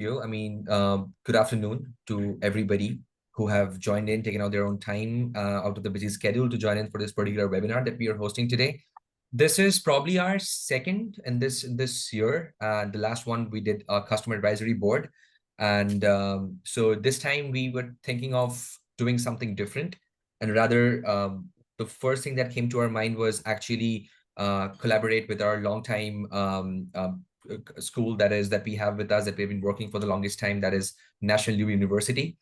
you. Good afternoon to everybody who have joined in, taken out their own time out of the busy schedule to join in for this particular webinar that we are hosting today. This is probably our second in this year. The last one we did a customer advisory board. And so this time we were thinking of doing something different. And rather, the first thing that came to our mind was actually collaborate with our longtime school that we have with us, that we've been working for the longest time, that is National University.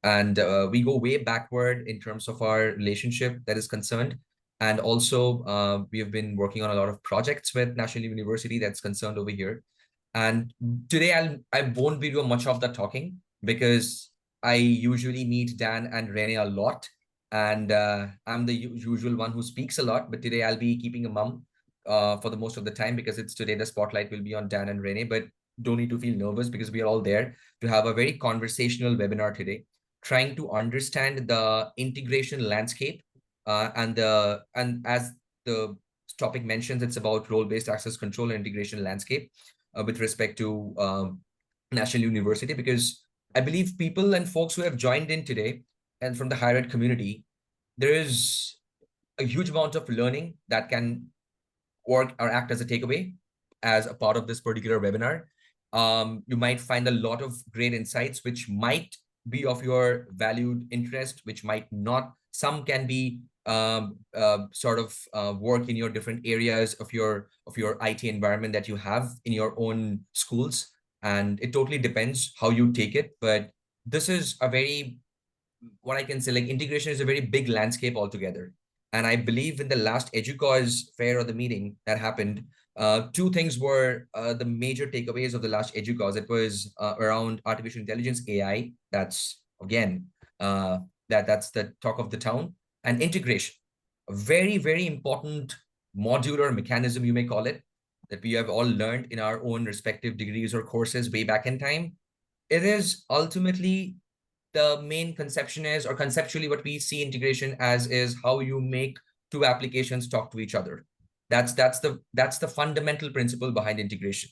And we go way backward in terms of our relationship that is concerned. And also we have been working on a lot of projects with National University that's concerned over here. And today I won't be doing much of the talking because I usually meet Dan and Rene a lot. And I'm the usual one who speaks a lot, but today I'll be keeping a mum for the most of the time, because it's today the spotlight will be on Dan and Rene. But don't need to feel nervous, because we are all there to have a very conversational webinar today, trying to understand the integration landscape. And as the topic mentions, it's about role-based access control and integration landscape with respect to National University, because I believe people and folks who have joined in today and from the higher ed community, there is a huge amount of learning that can work or act as a takeaway as a part of this particular webinar. You might find a lot of great insights, which might be of your valued interest, which might not. Some can be work in your different areas of your IT environment that you have in your own schools. And it totally depends how you take it. But this is a very, what I can say, like, integration is a very big landscape altogether. And I believe in the last EDUCAUSE fair or the meeting that happened, two things were the major takeaways of the last EDUCAUSE. It was around artificial intelligence, AI. That's, again, that's the talk of the town. And integration, a very, very important modular mechanism, you may call it, that we have all learned in our own respective degrees or courses way back in time. It is ultimately the main conception is, or conceptually what we see integration as, is how you make two applications talk to each other. That's the fundamental principle behind integration.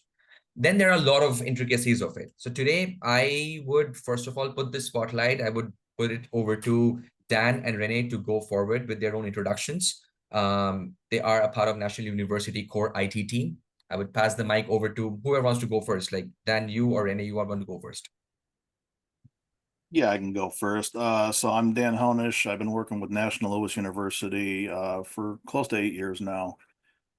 Then there are a lot of intricacies of it. So today I would first of all put the spotlight, I would put it over to Dan and Rene to go forward with their own introductions. They are a part of National University core IT team. I would pass the mic over to whoever wants to go first, like Dan, you or Rene, you are going to go first. Yeah, I can go first. So I'm Dan Honish. I've been working with National Louis University for close to 8 years now.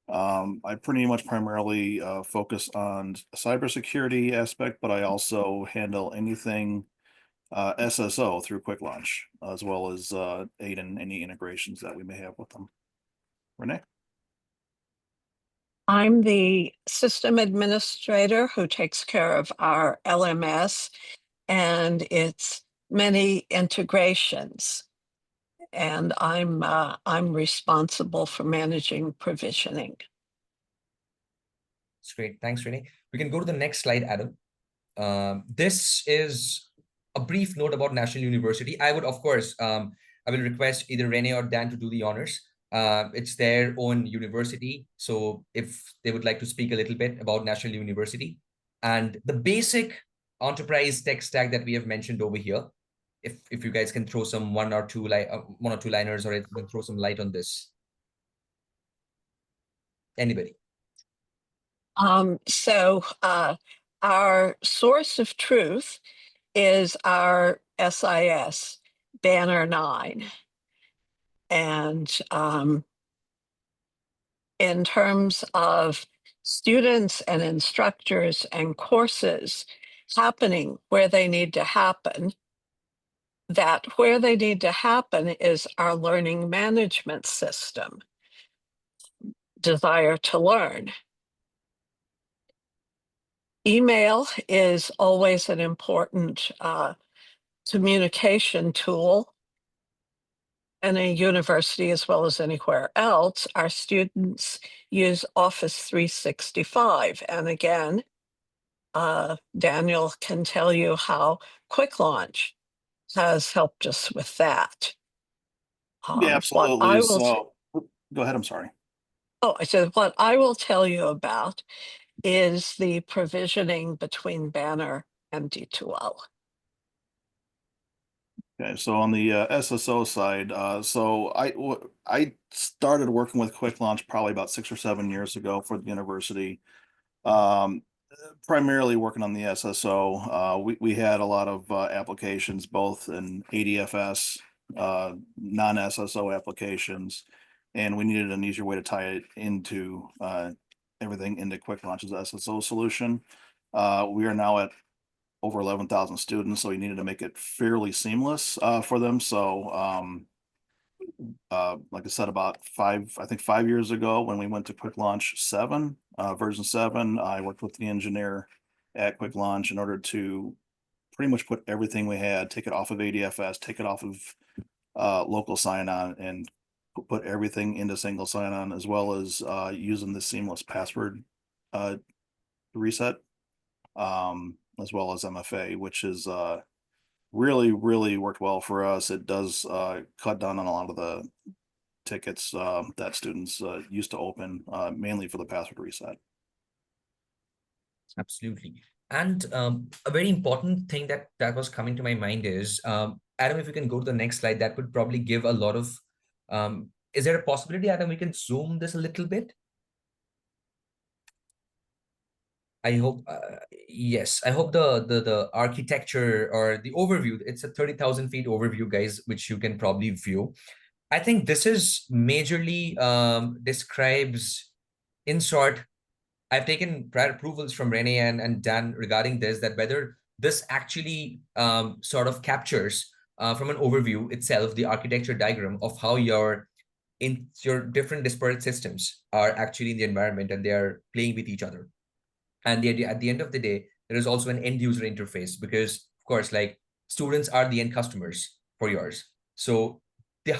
I pretty much primarily focus on cybersecurity aspect, but I also handle anything SSO through Quick Launch, as well as aid in any integrations that we may have with them. Renee? I'm the system administrator who takes care of our LMS and its many integrations. And I'm responsible for managing provisioning. That's great. Thanks, Renee. We can go to the next slide, Adam. This is a brief note about National University. I would, of course, I will request either Renee or Dan to do the honors. It's their own university. So if they would like to speak a little bit about National University and the basic enterprise tech stack that we have mentioned over here, if you guys can throw some one or two liners, or if you can throw some light on this. Anybody? So our source of truth is our SIS, Banner 9. And in terms of students and instructors and courses happening where they need to happen, that where they need to happen is our learning management system, Desire to Learn. Email is always an important communication tool. In a university, as well as anywhere else, our students use Office 365. And again, Daniel can tell you how Quick Launch has helped us with that. Yeah, absolutely. So go ahead, I'm sorry. Oh, I said what I will tell you about is the provisioning between Banner and D2L. Okay, so on the SSO side, so I started working with Quick Launch probably about 6 or 7 years ago for the university. Primarily working on the SSO. We had a lot of applications, both in ADFS, non-SSO applications, and we needed an easier way to tie it into everything into Quick Launch's SSO solution. We are now at over 11,000 students, so we needed to make it fairly seamless for them. So like I said, about I think 5 years ago, when we went to Quick Launch 7, version 7, I worked with the engineer at Quick Launch in order to pretty much put everything we had, take it off of ADFS, take it off of local sign-on, and put everything into single sign-on, as well as using the seamless password reset, as well as MFA, which is really worked well for us. It does cut down on a lot of the tickets that students used to open, mainly for the password reset. Absolutely. And a very important thing that was coming to my mind is, Adam, if you can go to the next slide, that would probably give a lot of, is there a possibility, Adam, we can zoom this a little bit? I hope, yes, I hope the architecture or the overview, it's a 30,000 feet overview, guys, which you can probably view. I think this is majorly describes, in short, I've taken prior approvals from Renee and Dan regarding this, that whether this actually sort of captures from an overview itself, the architecture diagram of how your different disparate systems are actually in the environment and they are playing with each other. And at the end of the day, there is also an end user interface, because of course, like, students are the end customers for yours. So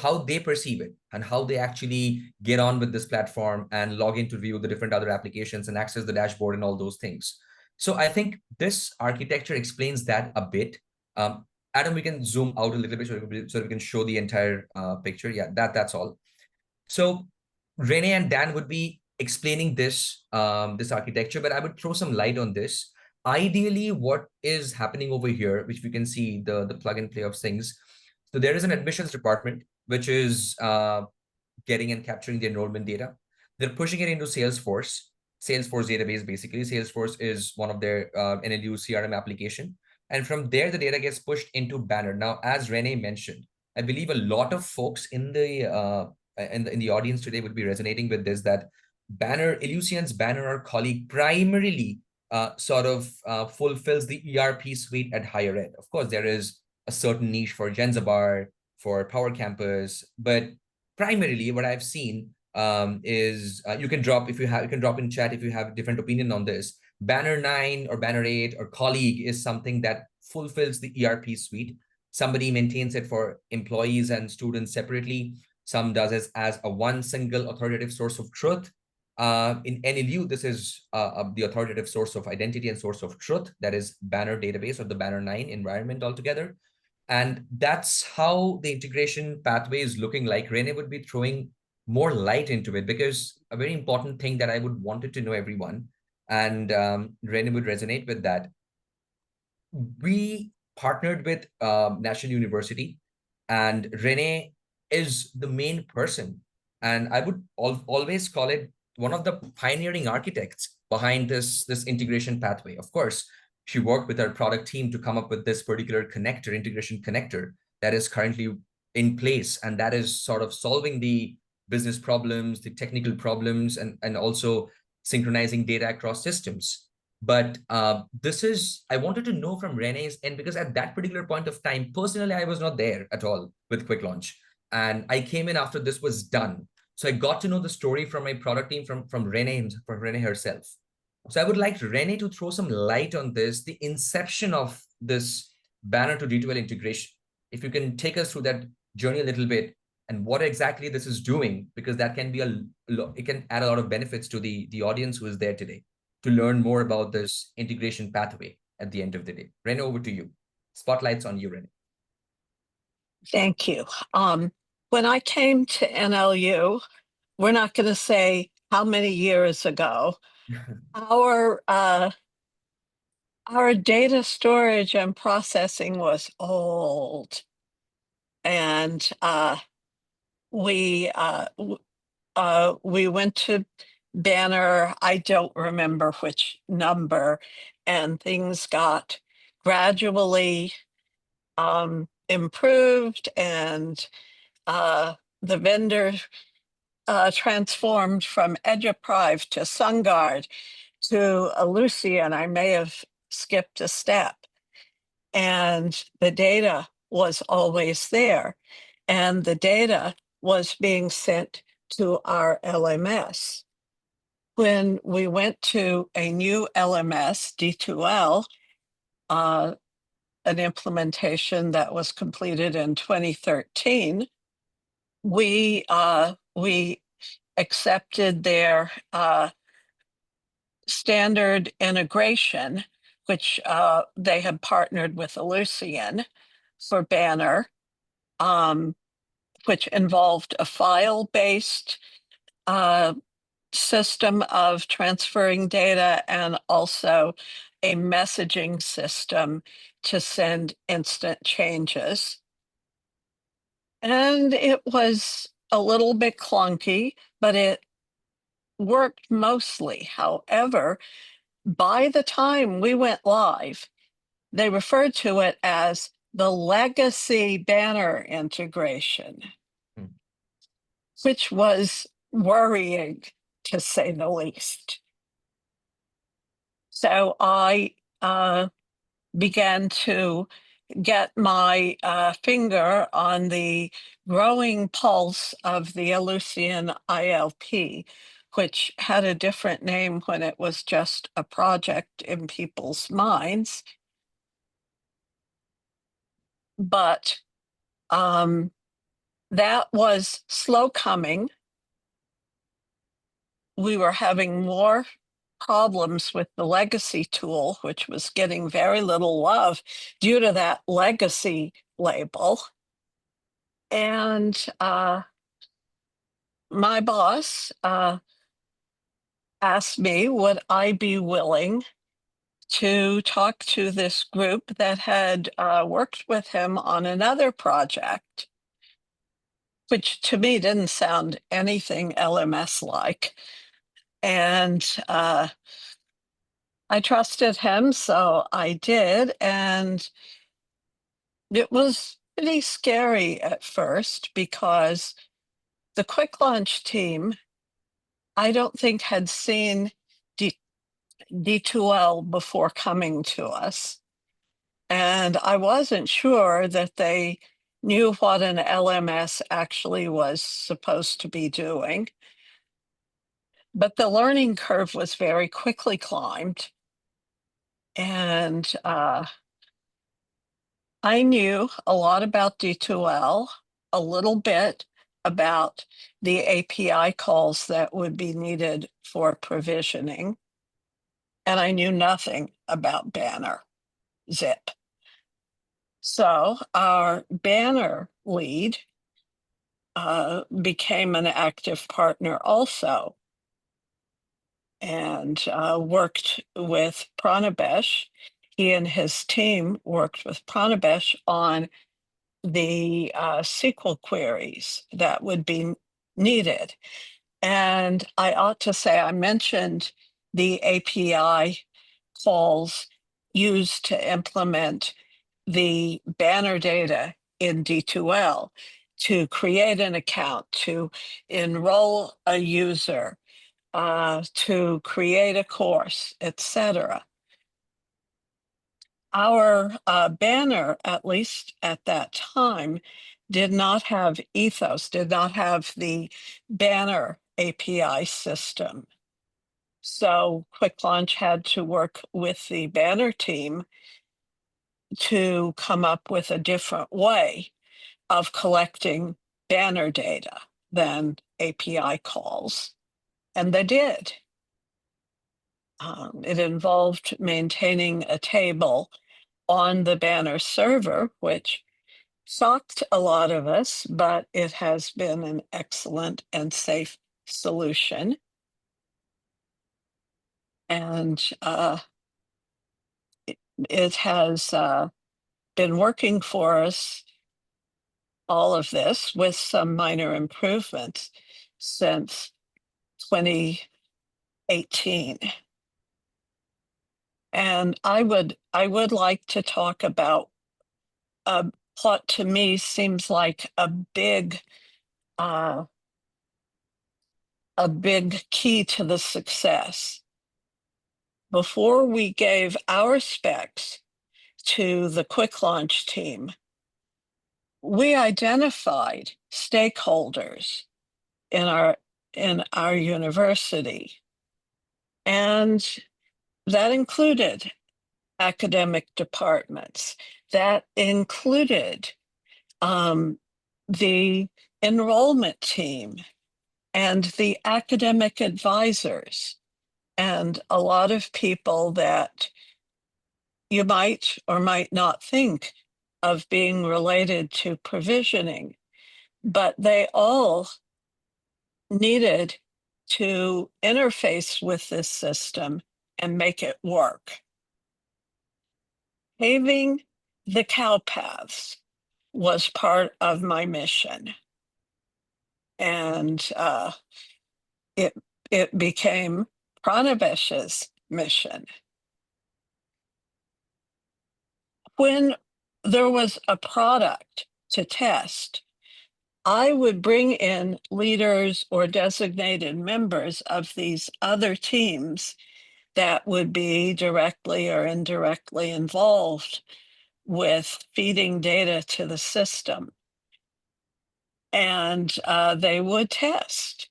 how they perceive it and how they actually get on with this platform and log in to view the different other applications and access the dashboard and all those things. So I think this architecture explains that a bit. Adam, we can zoom out a little bit so we can show the entire picture. Yeah, that's all. So Renee and Dan would be explaining this this architecture, but I would throw some light on this. Ideally, what is happening over here, which we can see the plug and play of things. So there is an admissions department, which is getting and capturing the enrollment data. They're pushing it into Salesforce database, basically. Salesforce is one of their NLU CRM application. And from there, the data gets pushed into Banner. Now, as Renee mentioned, I believe a lot of folks in the audience today would be resonating with this, that Banner, Ellucian's Banner, our colleague, primarily sort of fulfills the ERP suite at higher ed. Of course, there is a certain niche for Genzabar, for Power Campus, but primarily what I've seen is you can drop in chat if you have a different opinion on this. Banner 9 or Banner 8 or Colleague is something that fulfills the ERP suite. Somebody maintains it for employees and students separately. Some does it as a one single authoritative source of truth. In NLU, this is the authoritative source of identity and source of truth. That is Banner database or the Banner 9 environment altogether. And that's how the integration pathway is looking like. Renee would be throwing more light into it, because a very important thing that I would wanted to know everyone, and Renee would resonate with that. We partnered with National University, and Renee is the main person. And I would always call it one of the pioneering architects behind this integration pathway. Of course, she worked with our product team to come up with this particular connector, integration connector, that is currently in place. And that is sort of solving the business problems, the technical problems, and also synchronizing data across systems. But I wanted to know from Renee's end, because at that particular point of time, personally, I was not there at all with Quick Launch. And I came in after this was done. So I got to know the story from my product team, from Renee herself. So I would like Renee to throw some light on this, the inception of this Banner to D2L integration. If you can take us through that journey a little bit, and what exactly this is doing, because that can be it can add a lot of benefits to the audience who is there today to learn more about this integration pathway at the end of the day. Renee, over to you. Spotlight's on you, Renee. Thank you. When I came to NLU, we're not going to say how many years ago, our our data storage and processing was old. And we went to Banner, I don't remember which number, and things got gradually improved, and the vendor transformed from Eduprive to SunGuard to Ellucian. I may have skipped a step. And the data was always there. And the data was being sent to our LMS. When we went to a new LMS, D2L, an implementation that was completed in 2013, we accepted their standard integration, which they had partnered with Ellucian for Banner, which involved a file-based system of transferring data and also a messaging system to send instant changes. And it was a little bit clunky, but it worked mostly. However, by the time we went live, they referred to it as the legacy Banner integration, which was worrying, to say the least. So I began to get my finger on the growing pulse of the Ellucian ILP, which had a different name when it was just a project in people's minds. But that was slow coming. We were having more problems with the legacy tool, which was getting very little love due to that legacy label. And my boss asked me, would I be willing to talk to this group that had worked with him on another project, which to me didn't sound anything LMS-like. And I trusted him, so I did. And it was pretty scary at first because the quick launch team, I don't think had seen D2L before coming to us. And I wasn't sure that they knew what an LMS actually was supposed to be doing. But the learning curve was very quickly climbed. And I knew a lot about D2L, a little bit about the API calls that would be needed for provisioning. And I knew nothing about Banner, zip. So our Banner lead became an active partner also, and worked with Pranabesh. He and his team worked with Pranabesh on the SQL queries that would be needed. And I ought to say, I mentioned the API calls used to implement the Banner data in D2L, to create an account, to enroll a user, to create a course, etc. Our Banner, at least at that time, did not have Ethos, did not have the Banner API system. So Quick Launch had to work with the Banner team to come up with a different way of collecting Banner data than API calls. And they did. It involved maintaining a table on the Banner server, which shocked a lot of us, but it has been an excellent and safe solution. And it has been working for us, all of this, with some minor improvements since 2018. And I would like to talk about what to me seems like a big key to the success. Before we gave our specs to the quick launch team, we identified stakeholders in our university, and that included academic departments, that included the enrollment team and the academic advisors, and a lot of people that you might or might not think of being related to provisioning, but they all needed to interface with this system and make it work. Paving the cow paths was part of my mission. And it became Pranavesh's mission. When there was a product to test, I would bring in leaders or designated members of these other teams that would be directly or indirectly involved with feeding data to the system. And they would test.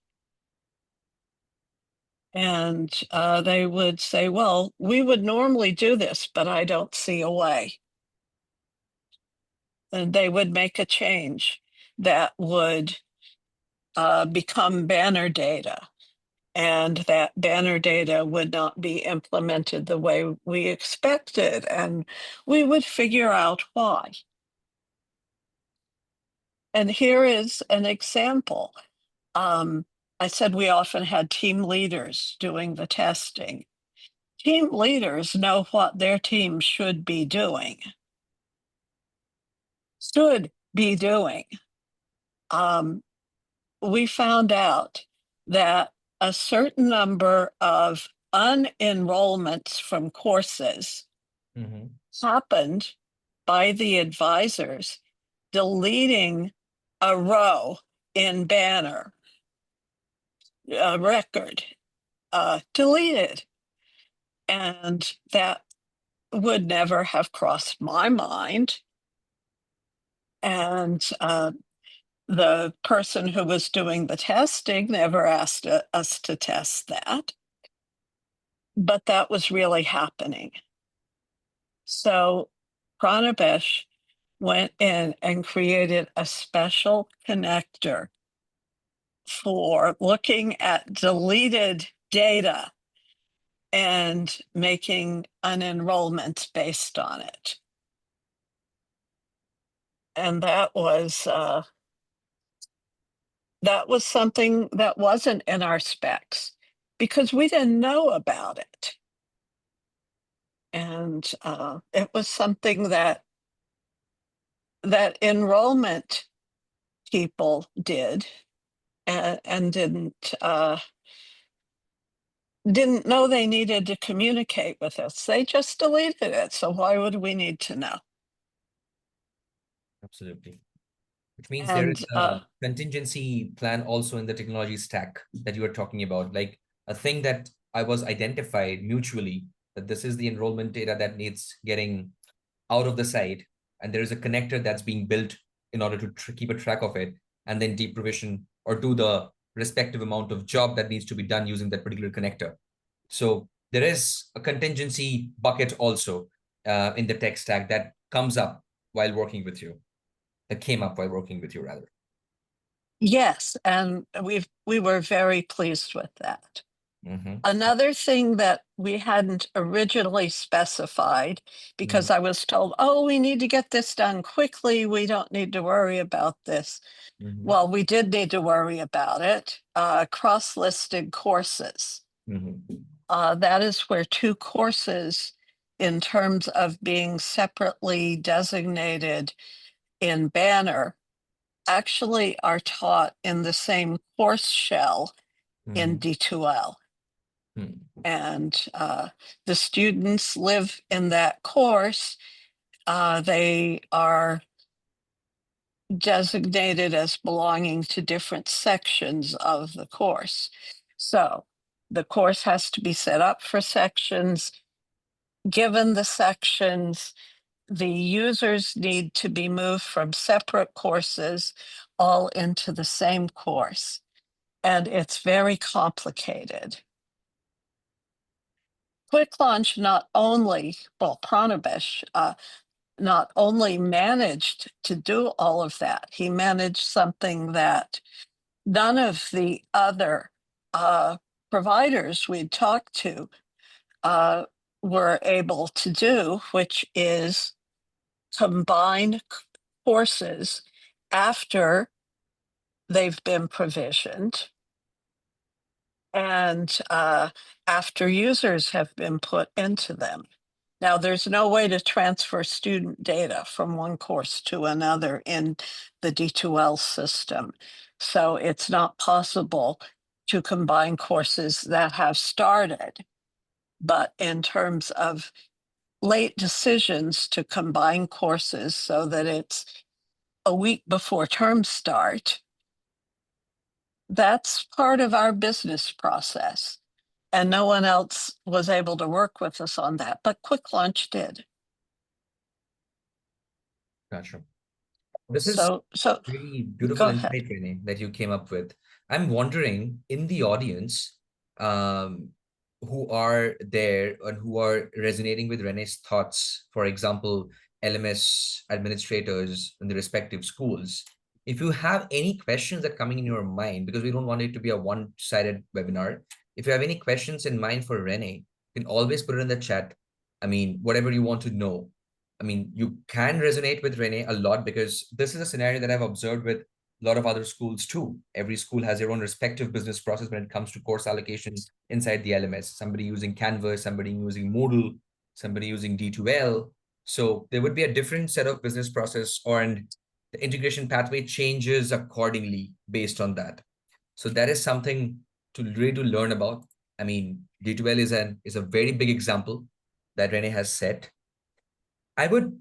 And they would say, well, we would normally do this, but I don't see a way. And they would make a change that would become Banner data. And that Banner data would not be implemented the way we expected. And we would figure out why. And here is an example. I said we often had team leaders doing the testing. Team leaders know what their team should be doing. We found out that a certain number of unenrollments from courses happened by the advisors deleting a row in Banner, a record, deleted. And that would never have crossed my mind. And the person who was doing the testing never asked us to test that. But that was really happening. So Pranavesh went in and created a special connector for looking at deleted data and making an enrollment based on it. And that was something that wasn't in our specs because we didn't know about it. And it was something that enrollment people did and didn't know they needed to communicate with us. They just deleted it. So why would we need to know? Absolutely. Which means there is a contingency plan also in the technology stack that you were talking about, like a thing that I was identified mutually that this is the enrollment data that needs getting out of the site. And there is a connector that's being built in order to keep a track of it and then deprovision or do the respective amount of job that needs to be done using that particular connector. So there is a contingency bucket also in the tech stack that comes up while working with you, that came up while working with you rather. Yes, and we were very pleased with that. Another thing that we hadn't originally specified, because I was told, oh, we need to get this done quickly. We don't need to worry about this. Well, we did need to worry about it. Cross-listed courses. That is where two courses in terms of being separately designated in Banner, actually are taught in the same course shell in D2L. And the students live in that course. They are designated as belonging to different sections of the course. So the course has to be set up for sections. Given the sections, the users need to be moved from separate courses all into the same course. And it's very complicated. Quick Launch not only, well, Pranabesh not only managed to do all of that, he managed something that none of the other providers we'd talked to were able to do, which is combine courses after they've been provisioned and after users have been put into them. Now, there's no way to transfer student data from one course to another in the D2L system. So it's not possible to combine courses that have started. But in terms of late decisions to combine courses so that it's a week before term start, that's part of our business process. And no one else was able to work with us on that, but Quick Launch did. Gotcha. This is So really go beautiful ahead. insight, Renee, that you came up with. I'm wondering in the audience, who are there and who are resonating with Renee's thoughts, for example, LMS administrators in the respective schools. If you have any questions that are coming in your mind, because we don't want it to be a one-sided webinar, if you have any questions in mind for Renee, you can always put it in the chat. I mean, whatever you want to know. I mean, you can resonate with Renee a lot because this is a scenario that I've observed with a lot of other schools too. Every school has their own respective business process when it comes to course allocations inside the LMS. Somebody using Canvas, somebody using Moodle, somebody using D2L. So there would be a different set of business process, and the integration pathway changes accordingly based on that. So that is something to really learn about. I mean, D2L is a very big example that Renee has set. I would,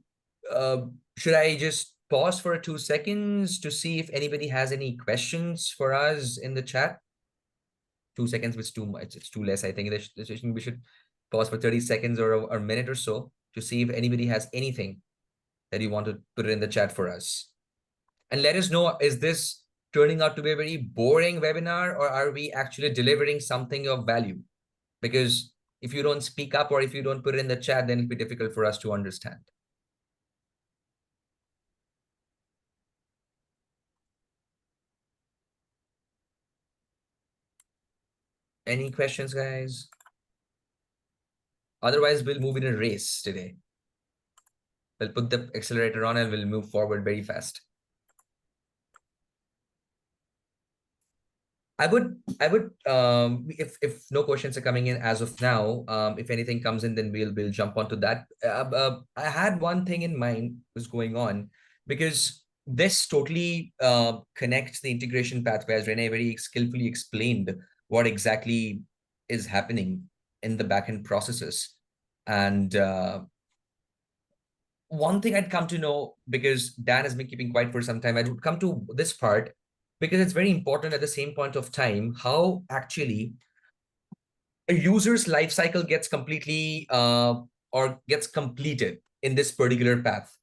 should I just pause for 2 seconds to see if anybody has any questions for us in the chat? 2 seconds was too much. It's too less. I think we should pause for 30 seconds or a minute or so to see if anybody has anything that you want to put it in the chat for us. And let us know, is this turning out to be a very boring webinar, or are we actually delivering something of value? Because if you don't speak up or if you don't put it in the chat, then it'll be difficult for us to understand. Any questions, guys? Otherwise, we'll move in a race today. We'll put the accelerator on and we'll move forward very fast. I would, if no questions are coming in as of now, if anything comes in, then we'll jump onto that. I had one thing in mind was going on, because this totally connects the integration pathway, as Renee very skillfully explained what exactly is happening in the backend processes. And one thing I'd come to know, because Dan has been keeping quiet for some time, I'd come to this part because it's very important at the same point of time, how actually a user's life cycle gets completely or gets completed in this particular path.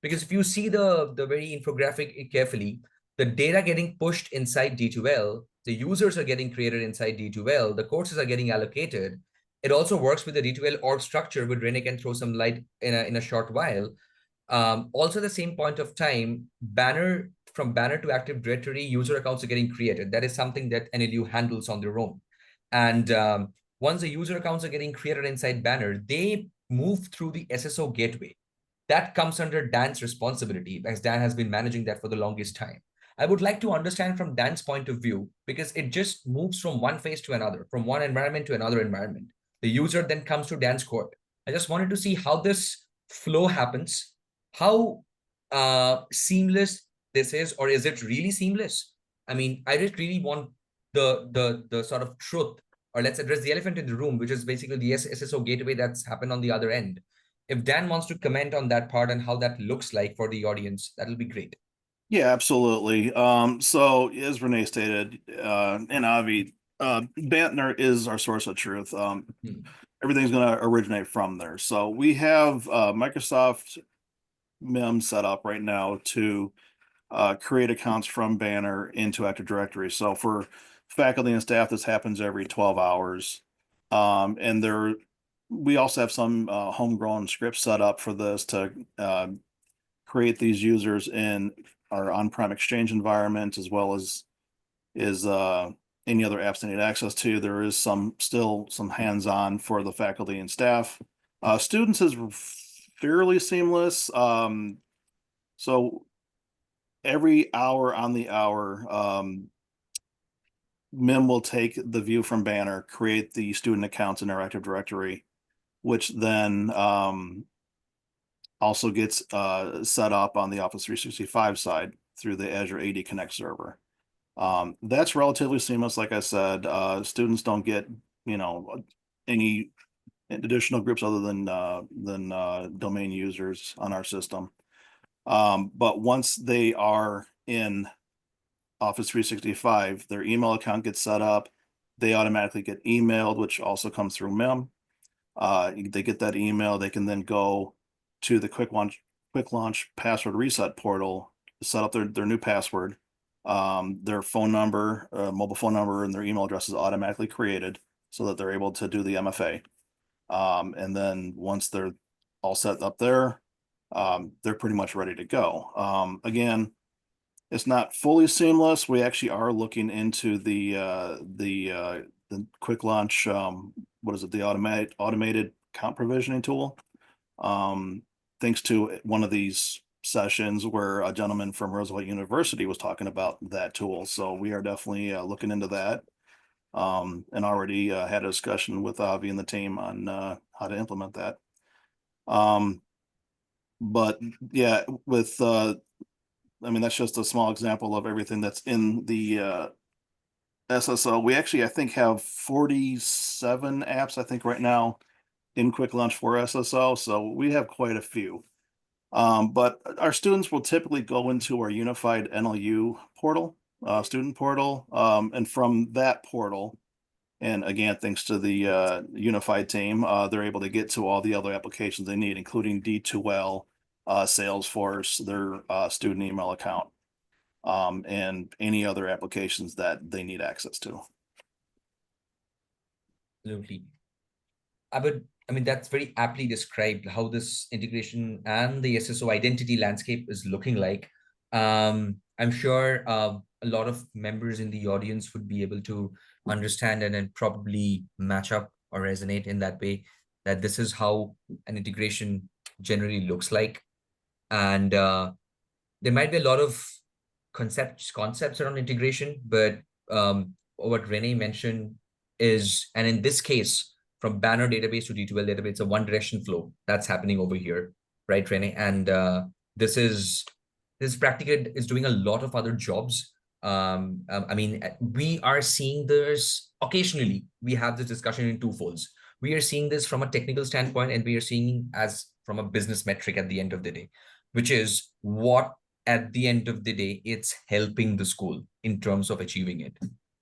Because if you see the very infographic carefully, the data getting pushed inside D2L, the users are getting created inside D2L, the courses are getting allocated. It also works with the D2L org structure, which Renee can throw some light in a short while. Also, at the same point of time, from Banner to Active Directory, user accounts are getting created. That is something that NLU handles on their own. And once the user accounts are getting created inside Banner, they move through the SSO gateway. That comes under Dan's responsibility, as Dan has been managing that for the longest time. I would like to understand from Dan's point of view, because it just moves from one phase to another, from one environment to another environment. The user then comes to Dan's court. I just wanted to see how this flow happens, how seamless this is, or is it really seamless? I mean, I just really want the sort of truth, or let's address the elephant in the room, which is basically the SSO gateway that's happened on the other end. If Dan wants to comment on that part and how that looks like for the audience, that'll be great. Yeah, absolutely. So as Renee stated, and Avi, Banner is our source of truth. Everything's going to originate from there. So we have Microsoft MIM set up right now to create accounts from Banner into Active Directory. So for faculty and staff, this happens every 12 hours. And we also have some homegrown scripts set up for this to create these users in our on-prem Exchange environment, as well as any other apps they need access to. There is still some hands-on for the faculty and staff. Students is fairly seamless. So every hour on the hour, MIM will take the view from Banner, create the student accounts in our Active Directory, which then also gets set up on the Office 365 side through the Azure AD Connect server. That's relatively seamless. Like I said, students don't get, any additional groups other than domain users on our system. But once they are in Office 365, their email account gets set up. They automatically get emailed, which also comes through MIM. They get that email. They can then go to the quick launch password reset portal, set up their new password. Their phone number, mobile phone number, and their email address is automatically created so that they're able to do the MFA. And then once they're all set up there, they're pretty much ready to go. Again, it's not fully seamless. We actually are looking into the quick launch. What is it? The automated account provisioning tool. Thanks to one of these sessions where a gentleman from Roosevelt University was talking about that tool. So we are definitely looking into that, and already had a discussion with Avi and the team on how to implement that. But yeah, that's just a small example of everything that's in the SSO. We actually, I think, have 47 apps, I think, right now in Quick Launch for SSO. So we have quite a few. But our students will typically go into our unified NLU portal, student portal, and from that portal, and again, thanks to the unified team, they're able to get to all the other applications they need, including D2L, Salesforce, their student email account, and any other applications that they need access to. Absolutely. That's very aptly described how this integration and the SSO identity landscape is looking like. I'm sure a lot of members in the audience would be able to understand and then probably match up or resonate in that way, that this is how an integration generally looks like. And there might be a lot of concepts around integration, but what Renee mentioned is, and in this case, from Banner database to D2L database, it's a one direction flow that's happening over here, right, Renee? And this practically is doing a lot of other jobs. We are seeing this occasionally. We have this discussion in two folds. We are seeing this from a technical standpoint, and we are seeing as from a business metric at the end of the day, which is what at the end of the day, it's helping the school in terms of achieving it.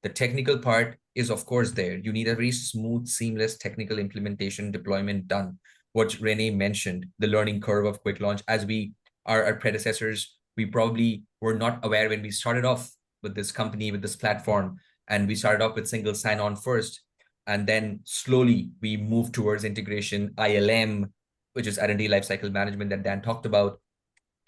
The technical part is, of course, there. You need a very smooth, seamless technical implementation deployment done. What Renee mentioned, the learning curve of Quick Launch, as our predecessors, we probably were not aware when we started off with this company, with this platform, and we started off with single sign-on first. And then slowly we moved towards integration, ILM, which is Identity Lifecycle Management that Dan talked about.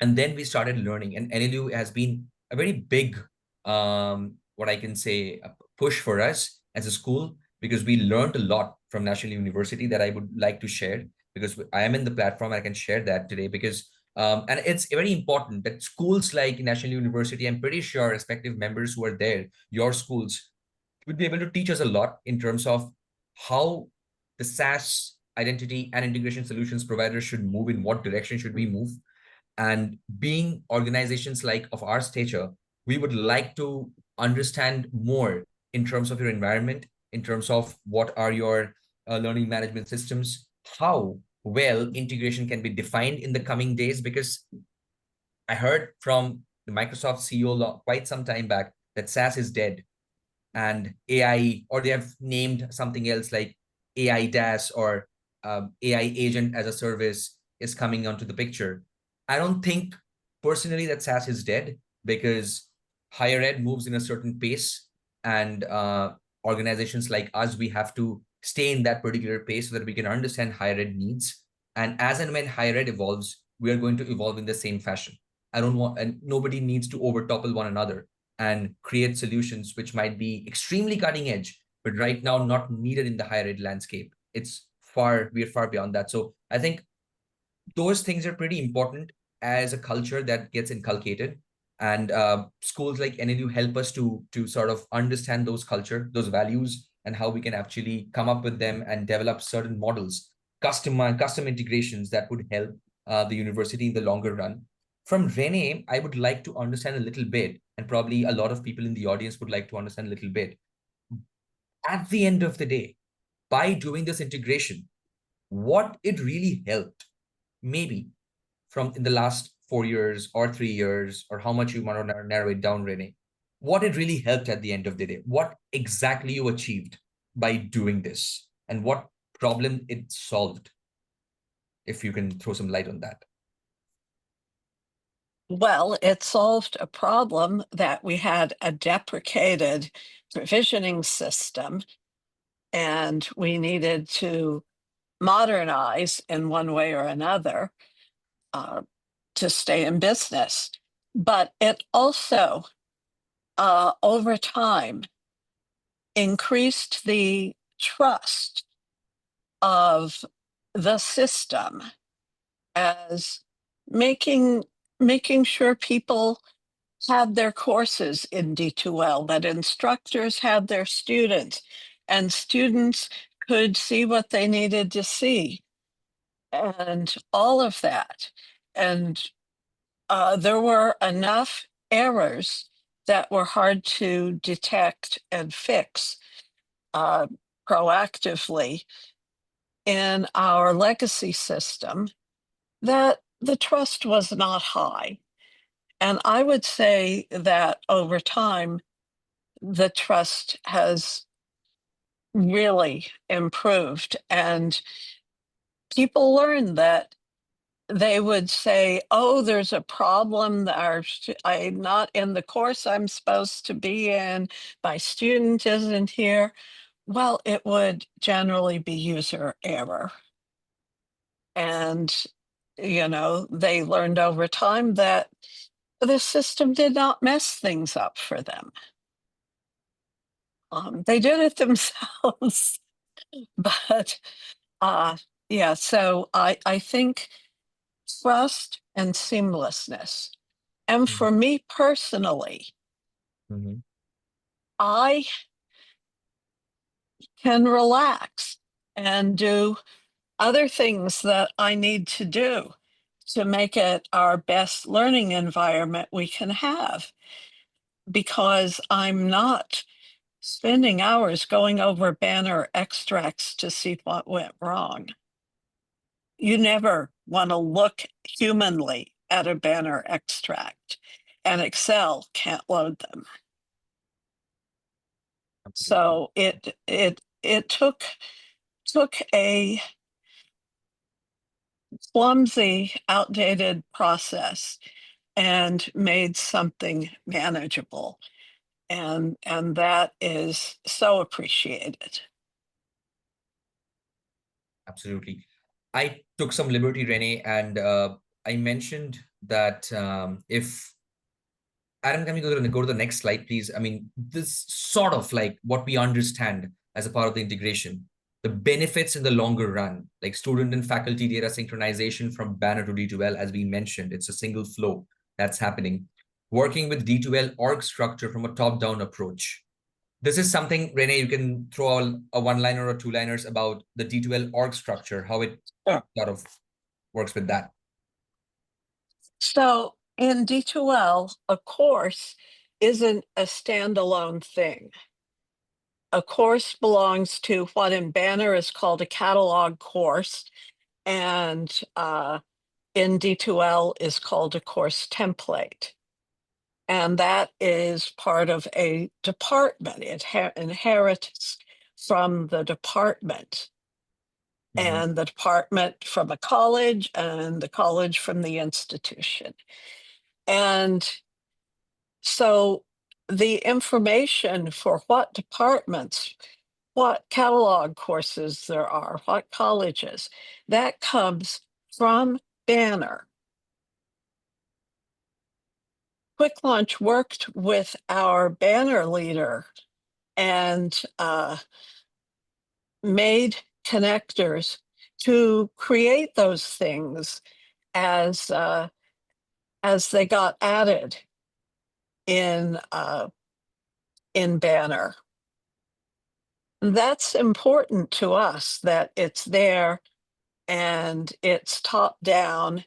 And then we started learning, and NLU has been a very big, what I can say, a push for us as a school, because we learned a lot from National University that I would like to share, because I am in the platform. I can share that today because, and it's very important that schools like National University, I'm pretty sure respective members who are there, your schools, would be able to teach us a lot in terms of how the SaaS identity and integration solutions providers should move, in what direction should we move. And being organizations like of our stature, we would like to understand more in terms of your environment, in terms of what are your learning management systems, how well integration can be defined in the coming days. Because I heard from the Microsoft CEO quite some time back that SaaS is dead, and AI, or they have named something else like AI DaaS or AI agent as a service is coming onto the picture. I don't think personally that SaaS is dead, because higher ed moves in a certain pace, and organizations like us, we have to stay in that particular pace so that we can understand higher ed needs. And as and when higher ed evolves, we are going to evolve in the same fashion. I don't want, and nobody needs to overtopple one another and create solutions which might be extremely cutting edge, but right now not needed in the higher ed landscape. We're far beyond that. So I think those things are pretty important as a culture that gets inculcated. And schools like NLU help us to sort of understand those those values, and how we can actually come up with them and develop certain models, custom integrations that would help the university in the longer run. From Renee, I would like to understand a little bit, and probably a lot of people in the audience would like to understand a little bit. At the end of the day, by doing this integration, what it really helped, maybe from in the last 4 years or 3 years, or how much you want to narrow it down, Renee, what it really helped at the end of the day, what exactly you achieved by doing this, and what problem it solved, if you can throw some light on that. Well, it solved a problem that we had a deprecated provisioning system, and we needed to modernize in one way or another to stay in business. But it also, over time, increased the trust of the system as making sure people had their courses in D2L, that instructors had their students, and students could see what they needed to see, and all of that. And there were enough errors that were hard to detect and fix proactively in our legacy system, that the trust was not high. And I would say that over time, the trust has really improved, and people learn that they would say, oh, there's a problem, I'm not in the course I'm supposed to be in, my student isn't here. Well, it would generally be user error. And, they learned over time that the system did not mess things up for them. They did it themselves. But yeah, so I think trust and seamlessness. And for me personally, I can relax and do other things that I need to do to make it our best learning environment we can have, because I'm not spending hours going over Banner extracts to see what went wrong. You never want to look humanly at a Banner extract, and Excel can't load them. So it took a clumsy, outdated process and made something manageable. And that is so appreciated. Absolutely. I took some liberty, Renee, and I mentioned that if Adam, can we go to the next slide, please? I mean, this sort of like what we understand as a part of the integration, the benefits in the longer run, like student and faculty data synchronization from Banner to D2L, as we mentioned, it's a single flow that's happening. Working with D2L org structure from a top-down approach. This is something, Renee, you can throw a one-liner or two-liners about the D2L org structure, how it Sure. sort of works with that. So in D2L, a course isn't a standalone thing. A course belongs to what in Banner is called a catalog course, and in D2L is called a course template. And that is part of a department. It inherits from the department, and the department from a college, and the college from the institution. And so the information for what departments, what catalog courses there are, what colleges, that comes from Banner. Quick Launch worked with our Banner leader and made connectors to create those things as they got added in Banner. That's important to us, that it's there and it's top down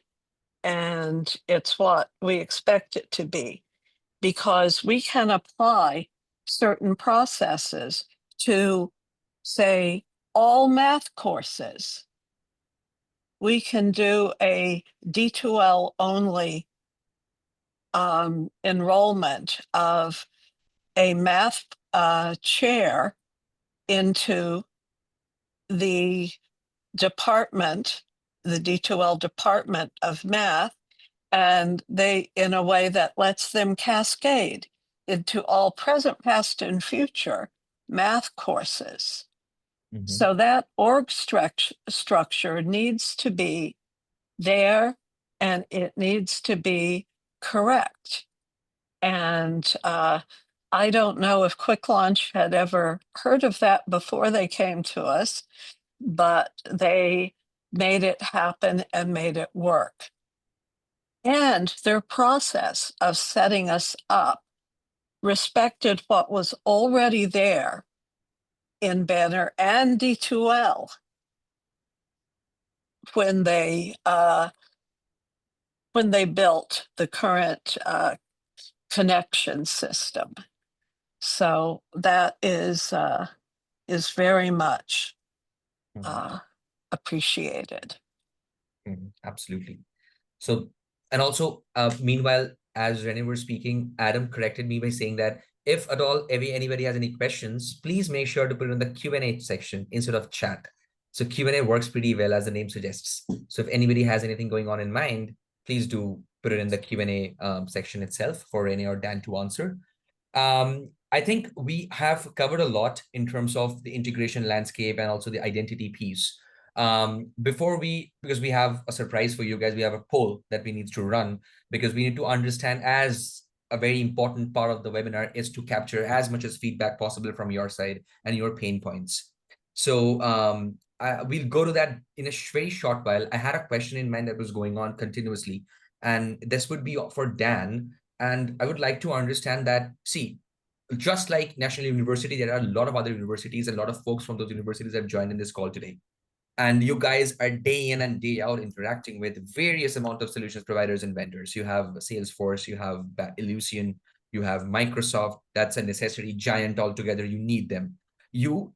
and it's what we expect it to be, because we can apply certain processes to, say, all math courses. We can do a D2L only enrollment of a math chair into the department, the D2L department of math, and they, in a way that lets them cascade into all present, past, and future math courses. So that org structure needs to be there, and it needs to be correct. And I don't know if Quick Launch had ever heard of that before they came to us, but they made it happen and made it work. And their process of setting us up respected what was already there in Banner and D2L when they built the current connection system. So that is very much appreciated. Absolutely. So, and also, meanwhile, as Renee was speaking, Adam corrected me by saying that if at all anybody has any questions, please make sure to put it in the Q&A section instead of chat. So Q&A works pretty well, as the name suggests. So if anybody has anything going on in mind, please do put it in the Q&A section itself for Renee or Dan to answer. I think we have covered a lot in terms of the integration landscape and also the identity piece. Because we have a surprise for you guys, we have a poll that we need to run, because we need to understand, as a very important part of the webinar is to capture as much as feedback possible from your side and your pain points. So we'll go to that in a very short while. I had a question in mind that was going on continuously, and this would be for Dan. And I would like to understand that, see, just like National University, there are a lot of other universities, and a lot of folks from those universities have joined in this call today. And you guys are day in and day out interacting with various amount of solutions providers and vendors. You have Salesforce, you have Illusion, you have Microsoft. That's a necessary giant altogether. You need them. You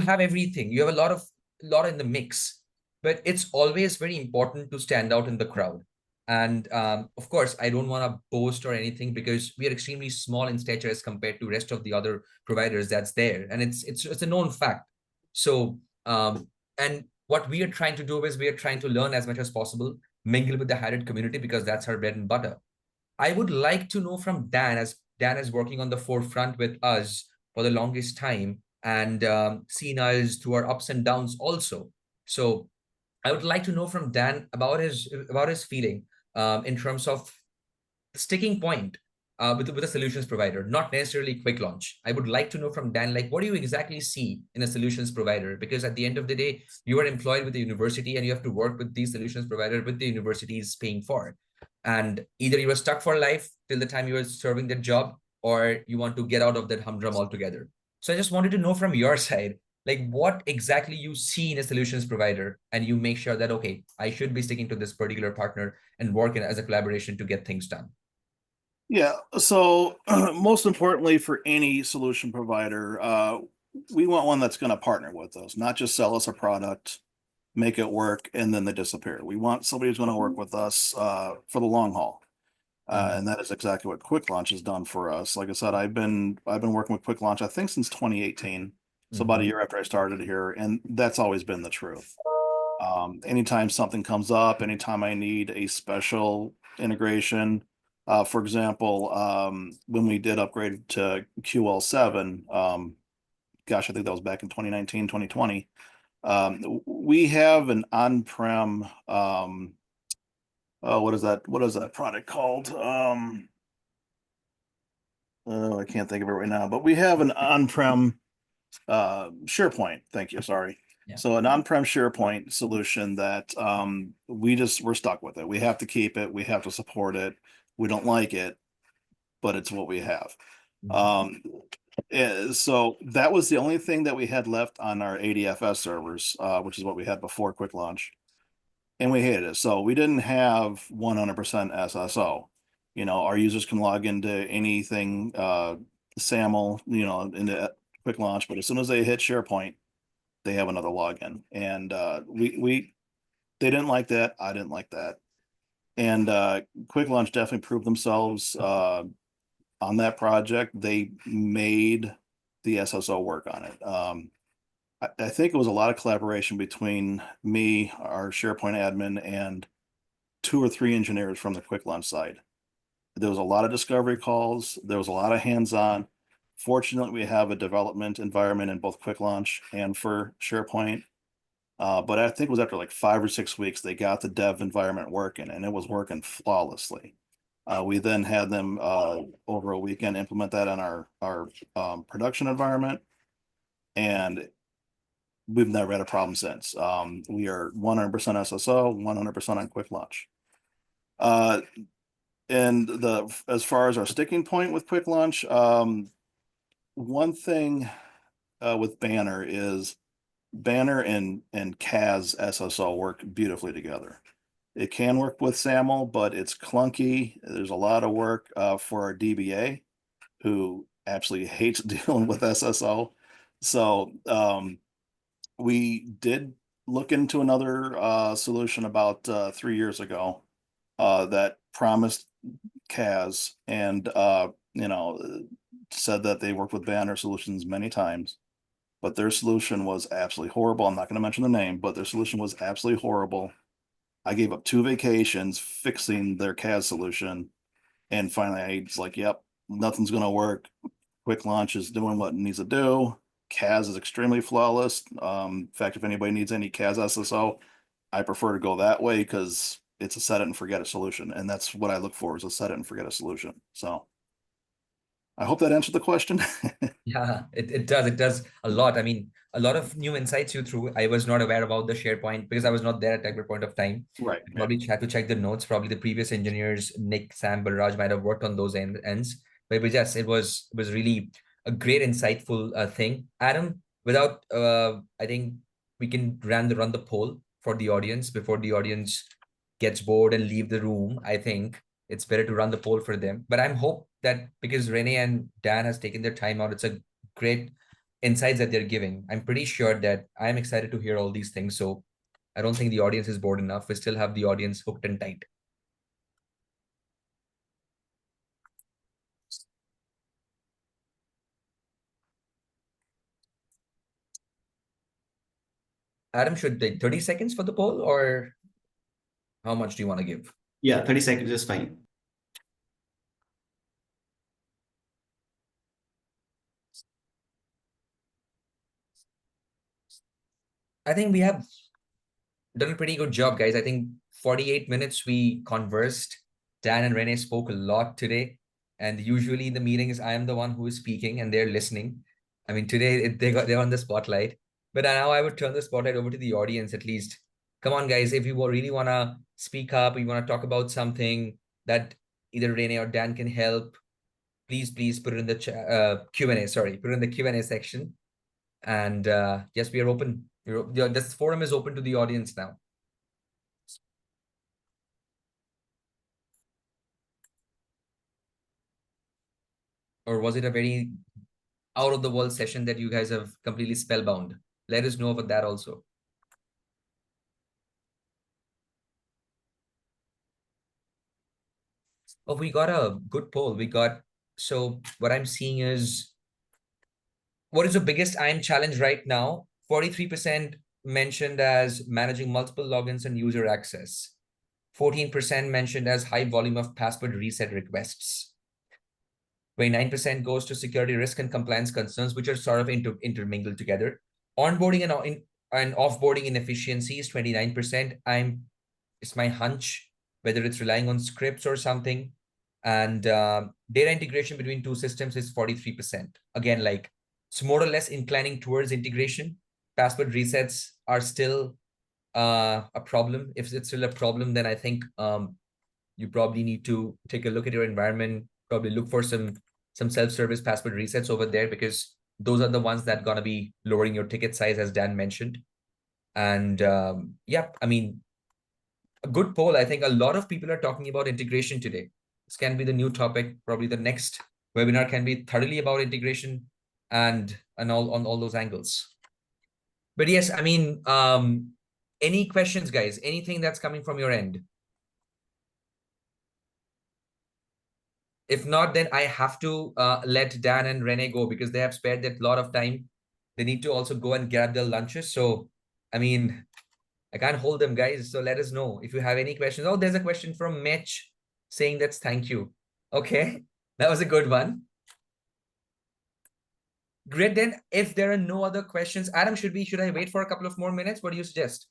have everything. You have a lot in the mix, but it's always very important to stand out in the crowd. And of course, I don't want to boast or anything, because we are extremely small in stature as compared to rest of the other providers that's there. And it's a known fact. So, and what we are trying to do is we are trying to learn as much as possible, mingle with the hybrid community, because that's our bread and butter. I would like to know from Dan, as Dan is working on the forefront with us for the longest time, and seen us through our ups and downs also. So I would like to know from Dan about his feeling in terms of the sticking point with a solutions provider, not necessarily Quick Launch. I would like to know from Dan, like, what do you exactly see in a solutions provider? Because at the end of the day, you are employed with the university and you have to work with these solutions provider with the university is paying for. And either you are stuck for life till the time you are serving that job, or you want to get out of that humdrum altogether. So I just wanted to know from your side, like what exactly you see in a solutions provider, and you make sure that, okay, I should be sticking to this particular partner and working as a collaboration to get things done. Yeah, so most importantly for any solution provider, we want one that's going to partner with us, not just sell us a product, make it work, and then they disappear. We want somebody who's going to work with us for the long haul. And that is exactly what Quick Launch has done for us. Like I said, I've been working with Quick Launch, I think, since 2018. So about a year after I started here, and that's always been the truth. Anytime something comes up, anytime I need a special integration, for example, when we did upgrade to QL7, gosh, I think that was back in 2019, 2020. We have an on-prem, what is that product called? Oh, I can't think of it right now, but we have an on-prem SharePoint. Thank you. Sorry. Yeah. So an on-prem SharePoint solution that we're stuck with it. We have to keep it. We have to support it. We don't like it, but it's what we have. So that was the only thing that we had left on our ADFS servers, which is what we had before Quick Launch, and we hated it. So we didn't have 100% SSO. You know, our users can log into anything, SAML, you know, into Quick Launch, but as soon as they hit SharePoint, they have another login. And they didn't like that. I didn't like that. And Quick Launch definitely proved themselves on that project. They made the SSO work on it. I think it was a lot of collaboration between me, our SharePoint admin, and 2 or 3 engineers from the Quick Launch side. There was a lot of discovery calls. There was a lot of hands-on. Fortunately, we have a development environment in both Quick Launch and for SharePoint. But I think it was after like 5 or 6 weeks, they got the dev environment working, and it was working flawlessly. We then had them over a weekend implement that on our production environment, and we've never had a problem since. We are 100% SSO, 100% on Quick Launch. And as far as our sticking point with Quick Launch, one thing with Banner is Banner and CAS SSO work beautifully together. It can work with SAML, but it's clunky. There's a lot of work for our DBA, who absolutely hates dealing with SSO. So we did look into another solution about 3 years ago that promised CAS and you know, said that they worked with Banner solutions many times, but their solution was absolutely horrible. I'm not going to mention the name, but their solution was absolutely horrible. I gave up 2 vacations fixing their CAS solution, and finally I was like, yep, nothing's going to work. Quick Launch is doing what it needs to do. CAS is extremely flawless. In fact, if anybody needs any CAS SSO, I prefer to go that way because it's a set it and forget it solution. And that's what I look for, is a set it and forget it solution. So I hope that answered the question. Yeah, it does. It does a lot. I mean, a lot of new insights you threw. I was not aware about the SharePoint because I was not there at that point of time. Right. I probably had to check the notes. Probably the previous engineers, Nick, Sam, Balraj, might have worked on those ends. But yes, it was really a great, insightful thing. Adam, without I think we can run the poll for the audience before the audience gets bored and leave the room. I think it's better to run the poll for them. But I'm hope that because Renee and Dan has taken their time out, it's a great insights that they're giving. I'm pretty sure that I'm excited to hear all these things. So I don't think the audience is bored enough. We still have the audience hooked and tight. Adam, should take 30 seconds for the poll, or how much do you want to give? Yeah, 30 seconds is fine. I think we have done a pretty good job, guys. I think 48 minutes we conversed. Dan and Renee spoke a lot today. And usually in the meetings, I am the one who is speaking and they're listening. I mean, today they're on the spotlight. But now I would turn the spotlight over to the audience at least. Come on, guys, if you really want to speak up, you want to talk about something that either Renee or Dan can help, please put it in the Q&A. Sorry, put it in the Q&A section. And yes, we are open. This forum is open to the audience now. Or was it a very out of the world session that you guys have completely spellbound? Let us know about that also. Oh, we got a good poll. So what I'm seeing is, what is the biggest IAM challenge right now? 43% mentioned as managing multiple logins and user access. 14% mentioned as high volume of password reset requests. 29% goes to security risk and compliance concerns, which are sort of intermingled together. Onboarding and offboarding inefficiencies, 29%. It's my hunch, whether it's relying on scripts or something. And data integration between two systems is 43%. Again, like, it's more or less inclining towards integration. Password resets are still a problem. If it's still a problem, then I think you probably need to take a look at your environment, probably look for some self-service password resets over there, because those are the ones that are going to be lowering your ticket size, as Dan mentioned. And yeah, I mean, a good poll. I think a lot of people are talking about integration today. This can be the new topic. Probably the next webinar can be thoroughly about integration and all those angles. But yes, I mean, any questions, guys? Anything that's coming from your end? If not, then I have to let Dan and Rene go, because they have spared that lot of time. They need to also go and grab their lunches. So, I mean, I can't hold them, guys. So let us know if you have any questions. Oh, there's a question from Mitch saying that's thank you. Okay, that was a good one. Great. Then if there are no other questions, Adam, should I wait for a couple of more minutes? What do you suggest?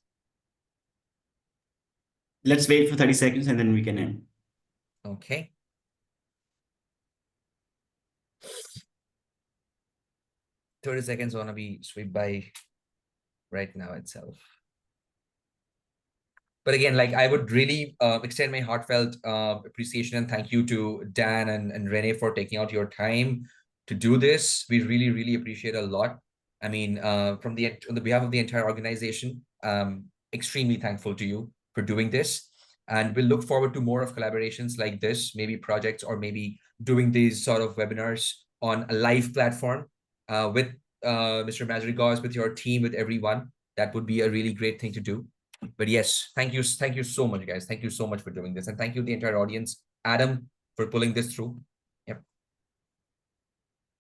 Let's wait for 30 seconds and then we can end. Okay. "30 seconds want to be swept by right now itself." But again, like, I would really extend my heartfelt appreciation and thank you to Dan and Rene for taking out your time to do this. We really, really appreciate a lot. I mean, on the behalf of the entire organization, extremely thankful to you for doing this. And we'll look forward to more of collaborations like this, maybe projects, or maybe doing these sort of webinars on a live platform with Mr. Madrigal, with your team, with everyone. That would be a really great thing to do. But yes, thank you so much, guys. Thank you so much for doing this. And thank you, the entire audience. Adam, for pulling this through.